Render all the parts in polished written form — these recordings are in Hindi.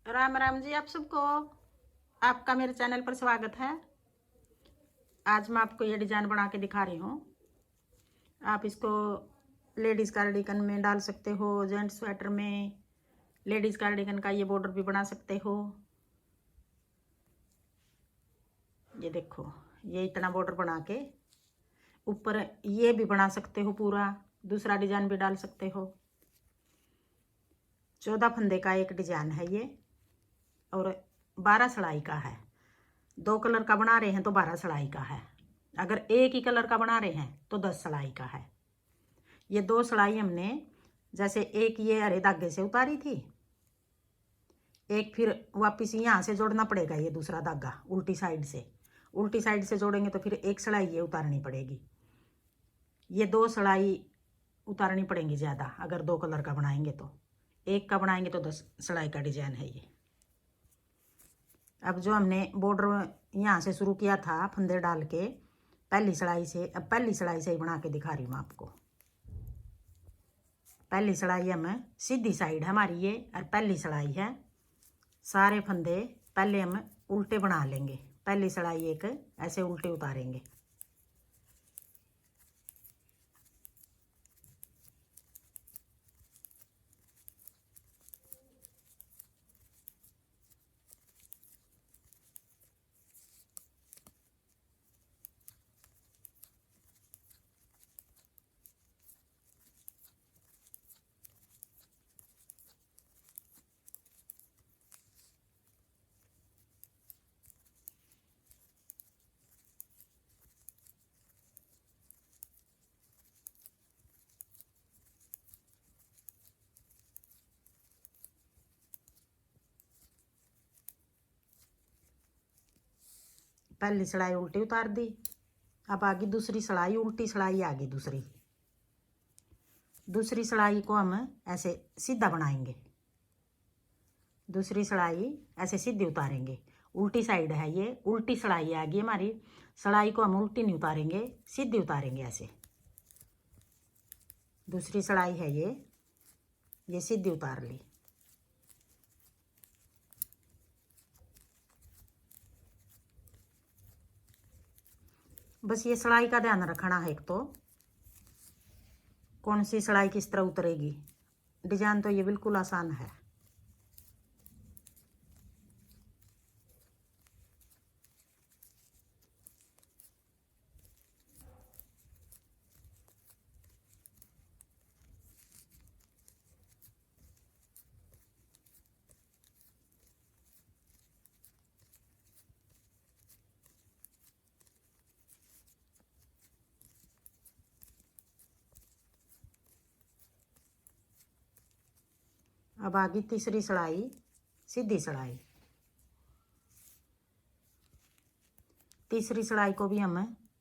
राम राम जी। आप सबको आपका मेरे चैनल पर स्वागत है। आज मैं आपको ये डिजाइन बना के दिखा रही हूँ। आप इसको लेडीज़ कार्डिगन में डाल सकते हो, जेंट्स स्वेटर में लेडीज़ कार्डिगन का ये बॉर्डर भी बना सकते हो। ये देखो, ये इतना बॉर्डर बना के ऊपर ये भी बना सकते हो, पूरा दूसरा डिजाइन भी डाल सकते हो। 14 फंदे का एक डिजाइन है ये और 12 सिलाई का है। 2 कलर का बना रहे हैं तो 12 सिलाई का है। अगर एक ही कलर का बना रहे हैं तो 10 सिलाई का है। ये 2 सिलाई हमने जैसे एक ये हरे धागे से उतारी थी, एक फिर वापस यहाँ से जोड़ना पड़ेगा। ये दूसरा धागा उल्टी साइड से जोड़ेंगे तो फिर एक सिलाई ये उतारनी पड़ेगी। ये 2 सिलाई उतारनी पड़ेंगी ज़्यादा। अगर 2 कलर का बनाएंगे तो, एक का बनाएंगे तो 10 सिलाई का डिजाइन है ये। अब जो हमने बॉर्डर यहाँ से शुरू किया था फंदे डाल के पहली सिलाई से, अब पहली सिलाई से ही बना के दिखा रही हूँ आपको। पहली सिलाई हम सीधी साइड है हमारी ये, और पहली सिलाई है। सारे फंदे पहले हम उल्टे बना लेंगे। पहली सिलाई एक ऐसे उल्टे उतारेंगे। पहली सिलाई उल्टी उतार दी। अब आगे दूसरी सिलाई, उल्टी सिलाई आगे दूसरी सिलाई को हम ऐसे सीधा बनाएंगे। दूसरी सिलाई ऐसे सीधी उतारेंगे। उल्टी साइड है ये, उल्टी सिलाई आगे हमारी। सिलाई को हम उल्टी नहीं उतारेंगे, सीधी उतारेंगे ऐसे। दूसरी सिलाई है ये सीधी उतार ली। बस ये सिलाई का ध्यान रखना है एक तो, कौन सी सिलाई किस तरह उतरेगी। डिजाइन तो ये बिल्कुल आसान है। अब आगे तीसरी सिलाई, सीधी सिलाई। तीसरी सिलाई को भी हम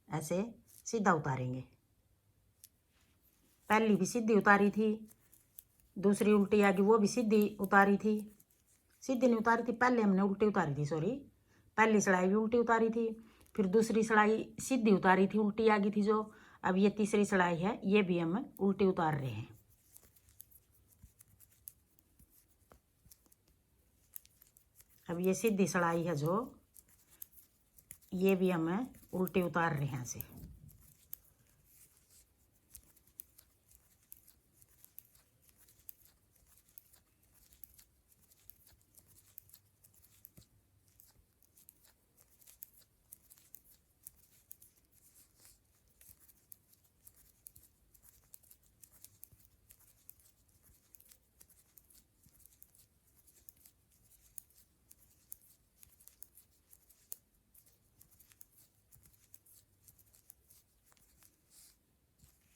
ऐसे सीधा उतारेंगे। पहली भी सीधी उतारी थी, दूसरी उल्टी आगे वो भी सीधी उतारी थी। सीधी नहीं उतारी थी, पहले हमने उल्टी उतारी थी, सॉरी। पहली सिलाई भी उल्टी उतारी थी, फिर दूसरी सिलाई सीधी उतारी थी, उल्टी आगी थी जो। अब ये तीसरी सिलाई है, ये भी हम उल्टी उतार रहे हैं। अब ये सीधी सिलाई है जो, ये भी हम उल्टी उतार रहे हैं ऐसे।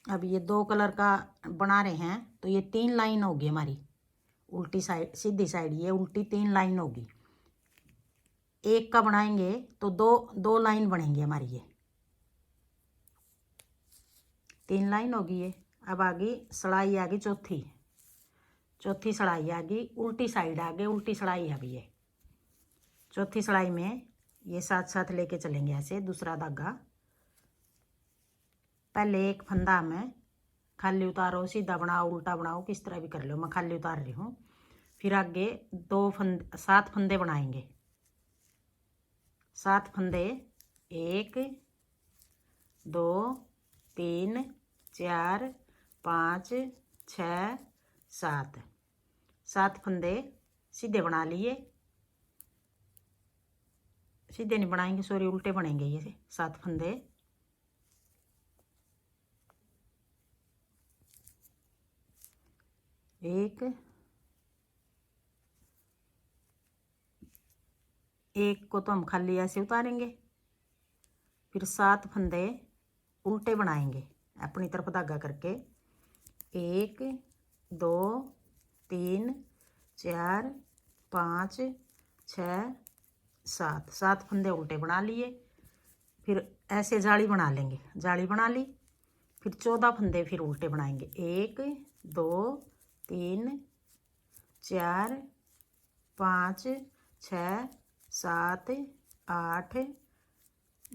अब ये 2 कलर का बना रहे हैं तो ये 3 लाइन होगी हमारी। उल्टी साइड, सीधी साइड, ये उल्टी 3 लाइन होगी। एक का बनाएंगे तो दो लाइन बनेंगी हमारी। ये 3 लाइन होगी ये। अब आगे सिलाई आगे चौथी सिलाई आगे, उल्टी साइड आगे उल्टी सिलाई है। अभी ये चौथी सिलाई में ये साथ साथ लेके चलेंगे ऐसे। दूसरा धागा पहले एक फंदा में खाली उतारो, सीधा बनाओ, उल्टा बनाओ, किस तरह भी कर लो। मैं खाली उतार रही हूँ। फिर आगे 7 फंदे बनाएंगे। 7 फंदे 1 2 3 4 5 6 7 7 फंदे सीधे बना लिए। सीधे नहीं बनाएंगे, सॉरी, उल्टे बनेंगे ये 7 फंदे। एक को तो हम खाली ऐसे उतारेंगे। फिर 7 फंदे उल्टे बनाएंगे अपनी तरफ धागा करके। 1 2 3 4 5 6 7 फंदे उल्टे बना लिए। फिर ऐसे जाली बना लेंगे, जाली बना ली। फिर 14 फंदे फिर उल्टे बनाएंगे। 1 2 3 4 5 6 7 8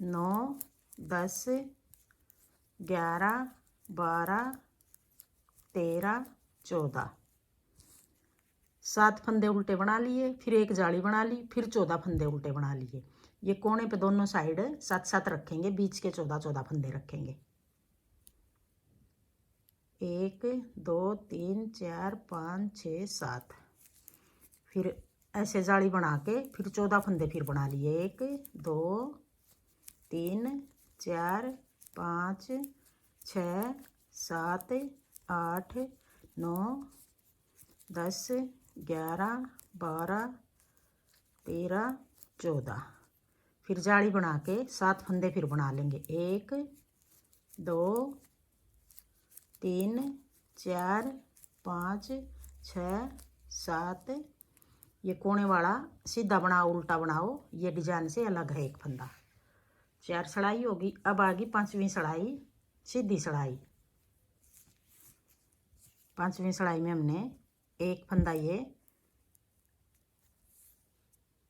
9 10 11 12 13 14 7 फंदे उल्टे बना लिए। फिर एक जाली बना ली। फिर 14 फंदे उल्टे बना लिए। ये कोने पे दोनों साइड 7 रखेंगे, बीच के 14 फंदे रखेंगे। 1 2 3 4 5 6 7। फिर ऐसे जाली बना के फिर 14 फंदे फिर बना लिए। 1 2 3 4 5 6 7 8 9 10 11 12 13 14। फिर जाली बना के 7 फंदे फिर बना लेंगे। 1 2 3 4 5 6 7। ये कोने वाला सीधा बनाओ उल्टा बनाओ, ये डिजाइन से अलग है एक फंदा। 4 सिलाई होगी। अब आ गई 5वीं सिलाई, सीधी सिलाई। 5वीं सिलाई में हमने एक फंदा ये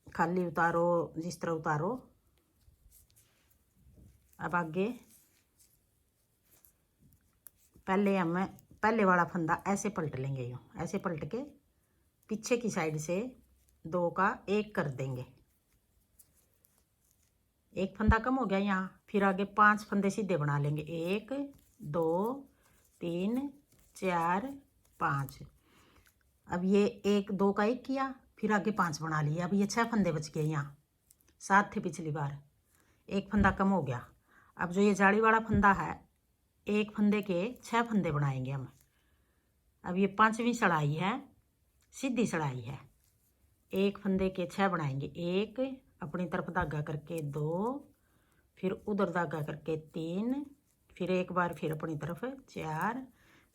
खाली उतारो, जिस तरह उतारो। अब आगे पहले वाला फंदा ऐसे पलट लेंगे, यूँ ऐसे पलट के पीछे की साइड से 2 का 1 कर देंगे। एक फंदा कम हो गया यहाँ। फिर आगे 5 फंदे सीधे बना लेंगे। 1 2 3 4 5। अब ये 1 2 का 1 किया, फिर आगे 5 बना लिए। अब ये 6 फंदे बच गए। यहाँ 7 थे पिछली बार, एक फंदा कम हो गया। अब जो ये जाली वाला फंदा है, एक फंदे के 6 फंदे बनाएंगे हम। अब ये 5वीं सिलाई है, सीधी सिलाई है। एक फंदे के 6 बनाएंगे। 1 अपनी तरफ धागा करके 2, फिर उधर धागा करके 3, फिर एक बार फिर अपनी तरफ 4,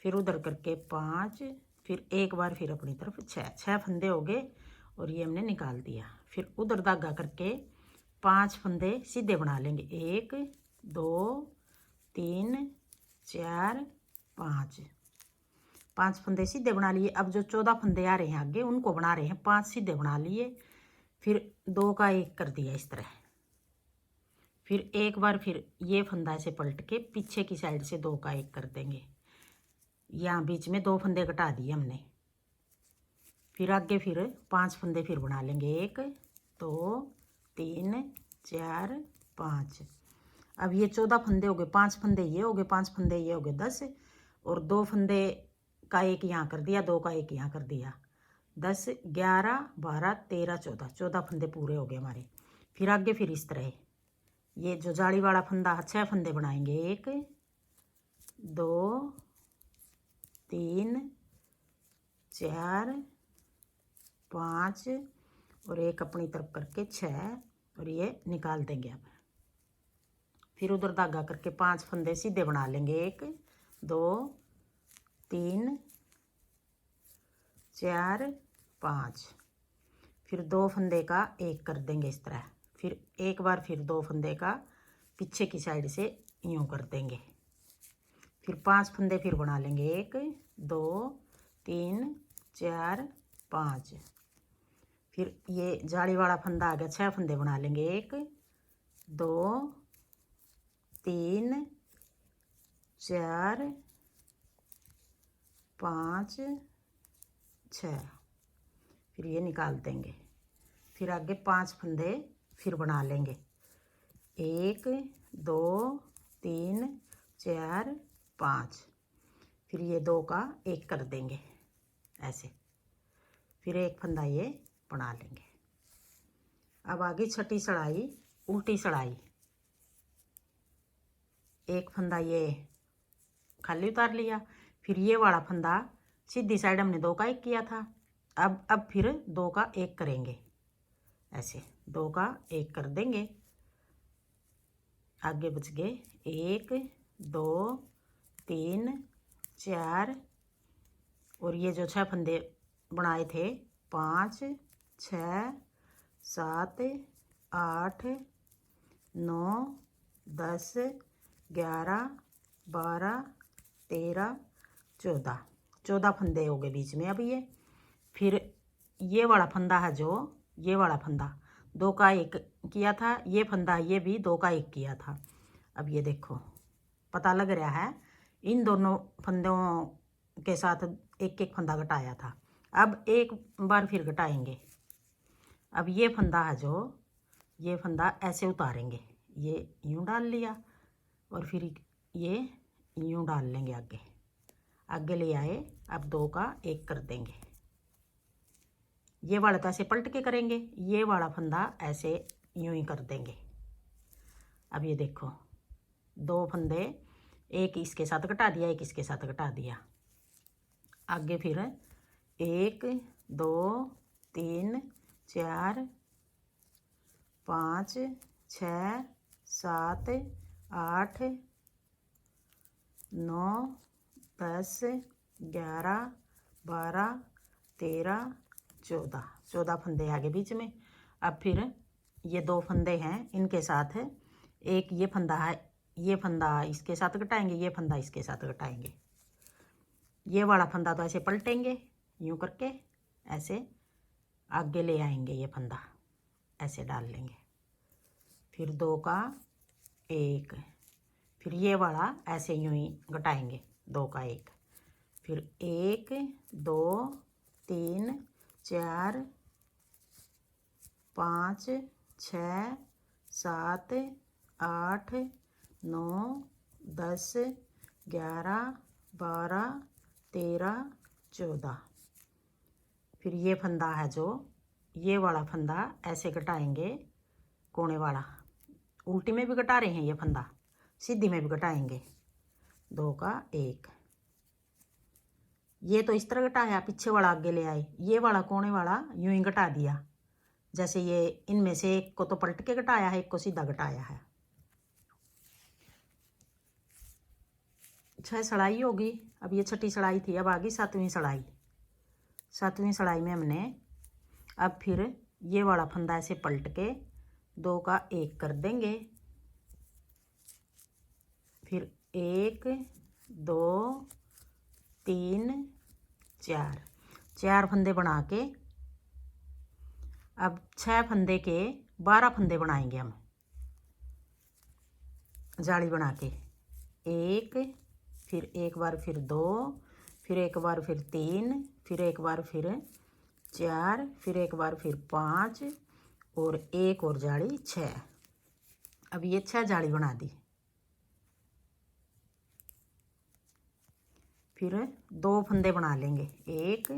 फिर उधर करके 5, फिर एक बार फिर अपनी तरफ 6 फंदे हो गए। और ये हमने निकाल दिया। फिर उधर धागा करके 5 फंदे सीधे बना लेंगे। 1 2 3 4 5। 5 फंदे सीधे बना लिए। अब जो 14 फंदे आ रहे हैं आगे, उनको बना रहे हैं। 5 सीधे बना लिए, फिर 2 का 1 कर दिया इस तरह। फिर एक बार फिर ये फंदा से पलट के पीछे की साइड से 2 का 1 कर देंगे। यहाँ बीच में 2 फंदे घटा दिए हमने। फिर आगे फिर 5 फंदे फिर बना लेंगे। 1 2 3 4 5। अब ये 14 फंदे हो गए। 5 फंदे ये हो गए, 5 फंदे ये हो गए 10। और 2 फंदे का 1 यहाँ कर दिया, 2 का 1 यहाँ कर दिया। 10 11 12 13 14। 14 फंदे पूरे हो गए हमारे। फिर आगे फिर इस तरह ये जो जाली वाला फंदा 6 फंदे बनाएंगे। 1 2 3 4 5 और एक अपनी तरफ करके 6। और ये निकाल देंगे अब। फिर उधर धागा करके 5 फंदे सीधे बना लेंगे। 1 2 3 4 5। फिर 2 फंदे का 1 कर देंगे इस तरह। फिर एक बार फिर 2 फंदे का पीछे की साइड से यूँ कर देंगे। फिर 5 फंदे फिर बना लेंगे। 1 2 3 4 5। फिर ये जाली वाला फंदा आ गया, 6 फंदे बना लेंगे। 1 2 3 4 5 6। फिर ये निकाल देंगे। फिर आगे 5 फंदे फिर बना लेंगे। 1 2 3 4 5। फिर ये 2 का 1 कर देंगे ऐसे। फिर एक फंदा ये बना लेंगे। अब आगे छठी चढ़ाई उल्टी चढ़ाई। एक फंदा ये खाली उतार लिया। फिर ये वाला फंदा सीधी साइड हमने 2 का 1 किया था। अब फिर 2 का 1 करेंगे ऐसे। 2 का 1 कर देंगे। आगे बच गए 1 2 3 4। और ये जो 6 फंदे बनाए थे 5 6 7 8 9 10 11 12 13 14। 14 फंदे हो गए बीच में। अब ये फिर ये वाला फंदा है जो ये वाला फंदा 2 का 1 किया था। ये फंदा ये भी 2 का 1 किया था। अब ये देखो पता लग रहा है इन दोनों फंदों के साथ एक एक फंदा घटाया था। अब एक बार फिर घटाएंगे। अब ये फंदा है जो ये फंदा ऐसे उतारेंगे। ये यूं डाल लिया और फिर ये यूं डाल लेंगे। आगे आगे ले आए। अब 2 का 1 कर देंगे। ये वाला तो ऐसे पलट के करेंगे। ये वाला फंदा ऐसे यूं ही कर देंगे। अब ये देखो 2 फंदे एक इसके साथ घटा दिया एक इसके साथ घटा दिया। आगे फिर 1 2 3 4 5 6 7 8 9 10 11 12 13 14। 14 फंदे आगे बीच में। अब फिर ये 2 फंदे हैं इनके साथ एक ये फंदा है। ये फंदा इसके साथ घटाएंगे। ये फंदा इसके साथ घटाएंगे। ये वाला फंदा तो ऐसे पलटेंगे यूं करके ऐसे आगे ले आएंगे। ये फंदा ऐसे डाल लेंगे। फिर 2 का 1। फिर ये वाला ऐसे यूं ही घटाएंगे 2 का 1। फिर 1 2 3 4 5 6 7 8 9 10 11 12 13 14। फिर ये फंदा है जो ये वाला फंदा ऐसे घटाएंगे। कोने वाला उल्टी में भी घटा रहे हैं। ये फंदा सीधी में भी घटाएंगे। 2 का 1। ये तो इस तरह घटाया पीछे वाला आगे ले आए। ये वाला कोने वाला यूं ही घटा दिया। जैसे ये इनमें से एक को तो पलट के घटाया है एक को सीधा घटाया है। 6 सड़ाई होगी। अब ये छठी सड़ाई थी। अब आगे 7वीं सड़ाई। 7वीं सड़ाई में हमने अब फिर ये वाला फंदा ऐसे पलट के 2 का 1 कर देंगे। फिर 1 2 3 4। 4 फंदे बना के अब 6 फंदे के 12 फंदे बनाएंगे हम जाली बना के। 1 फिर एक बार फिर 2 फिर एक बार फिर 3 फिर एक बार फिर 4 फिर एक बार फिर 5 और एक और जाली 6। अब ये 6 जाली बना दी। फिर 2 फंदे बना लेंगे। 1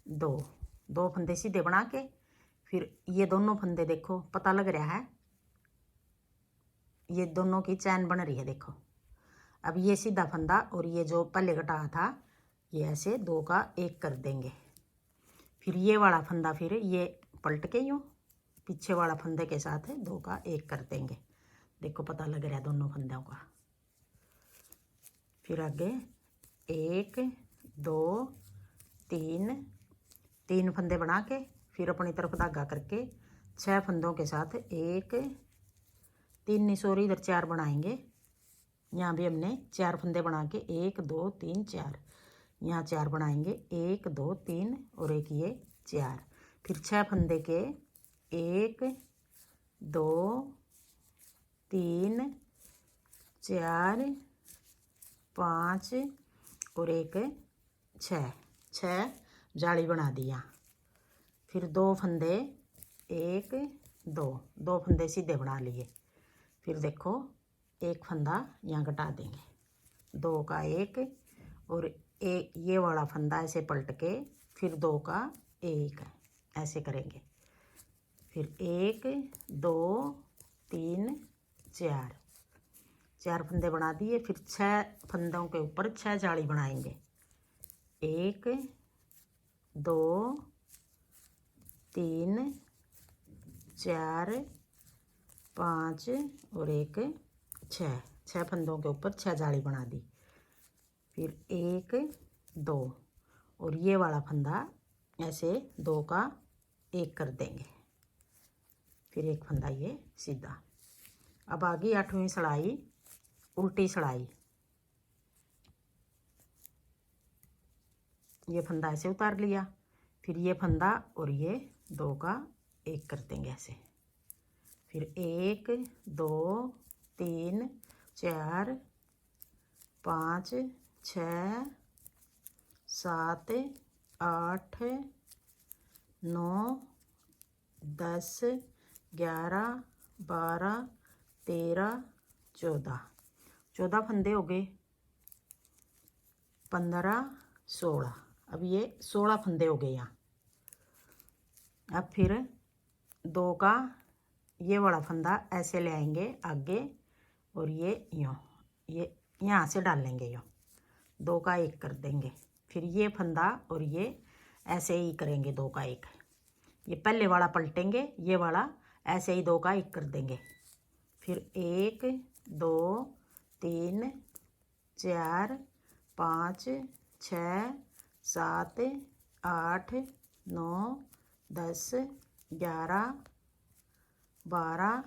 2। 2 फंदे सीधे बना के फिर ये दोनों फंदे देखो पता लग रहा है ये दोनों की चैन बन रही है देखो। अब ये सीधा फंदा और ये जो पहले घटाया था ये ऐसे 2 का 1 कर देंगे। फिर ये वाला फंदा फिर ये पलट के यूँ पीछे वाला फंदे के साथ 2 का 1 कर देंगे। देखो पता लग रहा है दोनों फंदों का। फिर आगे 1 2 3 3 फंदे बना के फिर अपनी तरफ धागा करके 6 फंदों के साथ 1 3 नहीं सॉरी इधर 4 बनाएंगे। यहाँ भी हमने 4 फंदे बना के 1 2 3 4। यहाँ 4 बनाएंगे 1 2 3 और एक ये 4। फिर 6 फंदे के 1 2 3 4 5 और एक 6 जाली बना दिया। फिर 2 फंदे, 1 2 फंदे सीधे बना लिए। फिर देखो एक फंदा यहाँ घटा देंगे, 2 का 1 और एक ये वाला फंदा ऐसे पलट के फिर 2 का 1 ऐसे करेंगे। फिर 1 2 3 4 फंदे बना दिए। फिर 6 फंदों के ऊपर 6 जाली बनाएंगे। 1 2 3 4 5 और 1 6 फंदों के ऊपर 6 जाली बना दी। फिर 1 2 और ये वाला फंदा ऐसे 2 का 1 कर देंगे। फिर एक फंदा ये सीधा। अब आगे 8वीं सिलाई, उल्टी सिलाई। ये फंदा ऐसे उतार लिया। फिर ये फंदा और ये 2 का 1 कर देंगे ऐसे। फिर 1 2 3 4 5 6 7 8 9 10 11 12 13 14 फंदे हो गए। 15 16। अब ये 16 फंदे हो गए यहाँ। अब फिर 2 का ये वाला फंदा ऐसे ले आएंगे आगे और ये यूँ, ये यहाँ से डालेंगे यूँ, 2 का 1 कर देंगे। फिर ये फंदा और ये ऐसे ही करेंगे, 2 का 1। ये पहले वाला पलटेंगे, ये वाला ऐसे ही 2 का 1 कर देंगे। फिर 1 2 3 4 5 6 7 8 9 10 11 12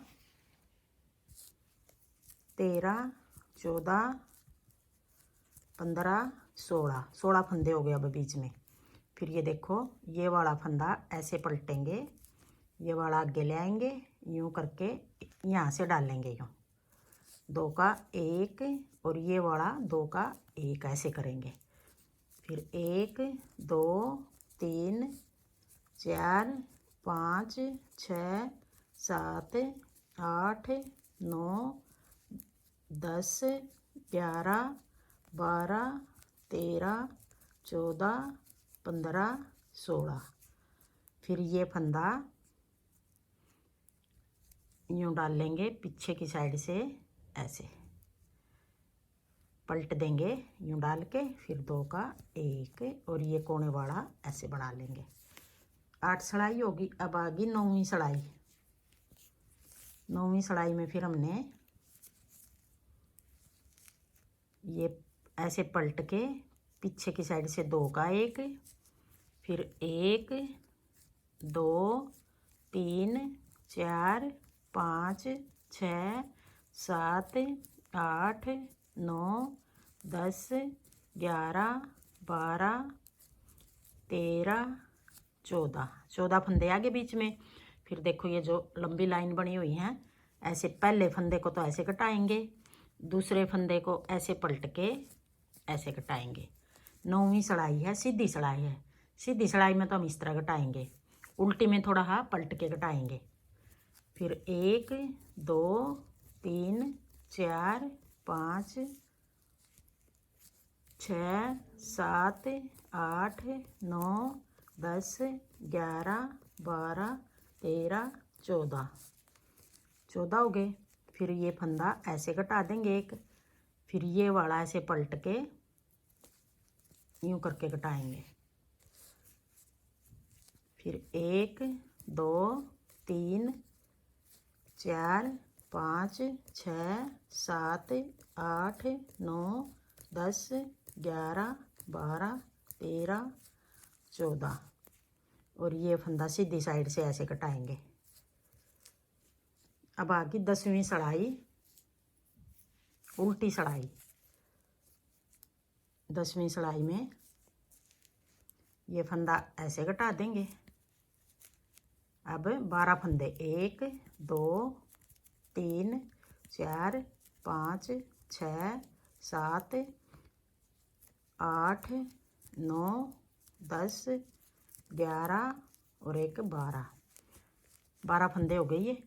13 14 15 16 फंदे हो गए अब बीच में। फिर ये देखो ये वाला फंदा ऐसे पलटेंगे, ये वाला आगे ले आएंगे, यूँ करके यहाँ से डालेंगे यूँ, 2 का 1 और ये वाला 2 का 1 ऐसे करेंगे। फिर 1 2 3 4 5 6 7 8 9 10 11 12 13 14 15 16। फिर ये फंदा यूँ डाल लेंगे पीछे की साइड से ऐसे पलट देंगे यूँ डाल के। फिर 2 का 1 और ये कोने वाला ऐसे बना लेंगे। 8 सिलाई होगी। अब आ गई 9वीं सिलाई। 9वीं सिलाई में फिर हमने ये ऐसे पलट के पीछे की साइड से 2 का 1, फिर 1 2 3 4 5 6 7 8 9 10 11 12 13 14 फंदे आगे बीच में। फिर देखो ये जो लंबी लाइन बनी हुई है, ऐसे पहले फंदे को तो ऐसे कटाएंगे, दूसरे फंदे को ऐसे पलट के ऐसे कटाएंगे। 9वीं सिलाई है, सीधी सिलाई है। सीधी सिलाई में तो हम इस तरह कटाएंगे, उल्टी में थोड़ा हाँ पलट के कटाएंगे। फिर 1 2 3 4 5 6 7 8 9 10 11 12 13 14 हो गए। फिर ये फंदा ऐसे कटा देंगे एक, फिर ये वाला ऐसे पलट के यूँ करके कटाएंगे। फिर 1 2 3 4 5 6 7 8 9 10 11 12 13 14 और ये फंदा सीधी साइड से ऐसे कटाएंगे। अब आ गई 10वीं सिलाई, उल्टी सिलाई। 10वीं सिलाई में ये फंदा ऐसे कटा देंगे। अब 12 फंदे 1 2 3 4 5 6 7 8 9 10 11 और एक 12 फंदे हो गए ये।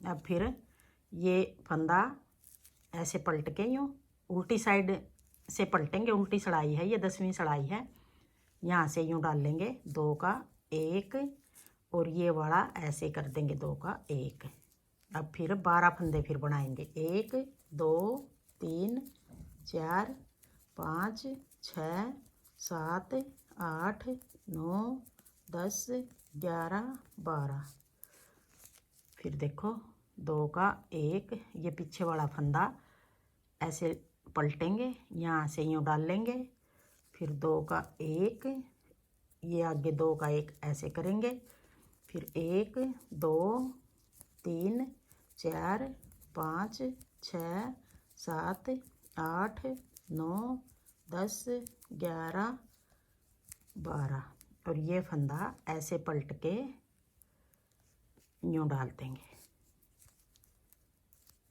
अब फिर ये फंदा ऐसे पलट के यूँ उल्टी साइड से पलटेंगे, उल्टी सड़ाई है ये, 10वीं सड़ाई है। यहाँ से यूँ डाल लेंगे 2 का 1 और ये वाला ऐसे कर देंगे 2 का 1। अब फिर 12 फंदे फिर बनाएंगे, 1 2 3 4 5 6 7 8 9 10 11 12। फिर देखो 2 का 1, ये पीछे वाला फंदा ऐसे पलटेंगे, यहाँ से यूँ डाल लेंगे, फिर 2 का 1, ये आगे 2 का 1 ऐसे करेंगे, फिर 1 2 3 4 5 6 7 8 9 10 11 12 और ये फंदा ऐसे पलट के यूँ डाल देंगे।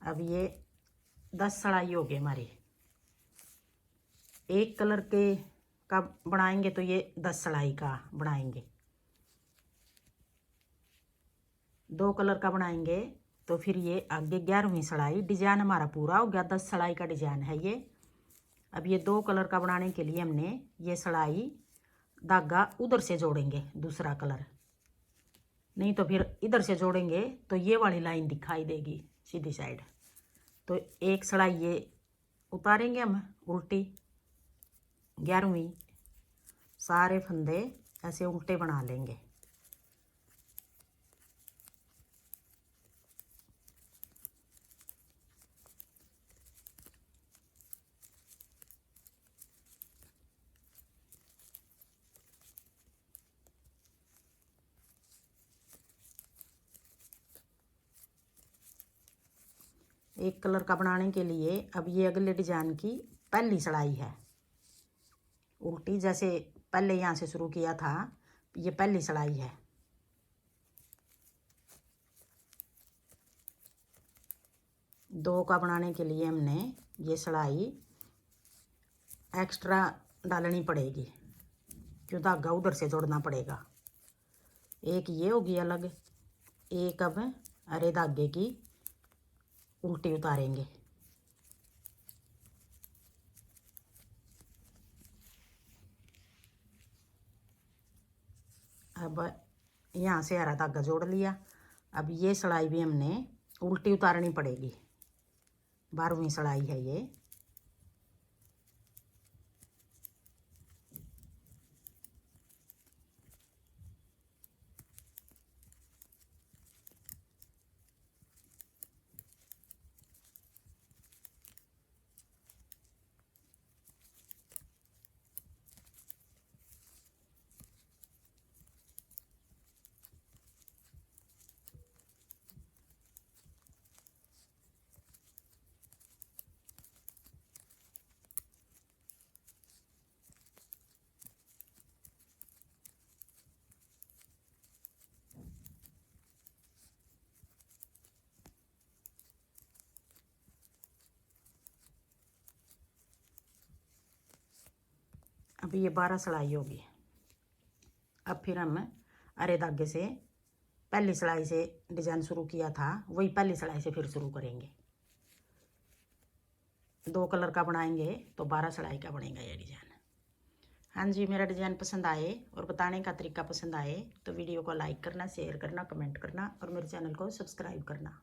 अब ये 10 सड़ाई हो गई हमारी। एक कलर के का बनाएंगे तो ये 10 सड़ाई का बनाएंगे, 2 कलर का बनाएंगे तो फिर ये आगे 11वीं सड़ाई। डिजाइन हमारा पूरा हो गया, 10 सड़ाई का डिजाइन है ये। अब ये 2 कलर का बनाने के लिए हमने ये सड़ाई धागा उधर से जोड़ेंगे, दूसरा कलर, नहीं तो फिर इधर से जोड़ेंगे तो ये वाली लाइन दिखाई देगी सीधी साइड। तो एक सड़ाई ये उतारेंगे हम उल्टी, 11वीं, सारे फंदे ऐसे उल्टे बना लेंगे। एक कलर का बनाने के लिए अब ये अगले डिजाइन की पहली सड़ाई है उल्टी, जैसे पहले यहाँ से शुरू किया था, ये पहली सड़ाई है। दो का बनाने के लिए हमने ये सड़ाई एक्स्ट्रा डालनी पड़ेगी, क्यों धागा उधर से जोड़ना पड़ेगा। एक ये होगी अलग, एक अब हरे धागे की उल्टी उतारेंगे। अब यहाँ से हरा धागा जोड़ लिया। अब ये सड़ाई भी हमने उल्टी उतारनी पड़ेगी, 12वीं सड़ाई है ये। अब ये 12 सड़ाई होगी। अब फिर हम हरे धागे से पहली सड़ाई से डिजाइन शुरू किया था, वही पहली सड़ाई से फिर शुरू करेंगे। 2 कलर का बनाएंगे तो 12 सड़ाई का बनेगा ये डिजाइन। हाँ जी, मेरा डिजाइन पसंद आए और बताने का तरीका पसंद आए तो वीडियो को लाइक करना, शेयर करना, कमेंट करना और मेरे चैनल को सब्सक्राइब करना।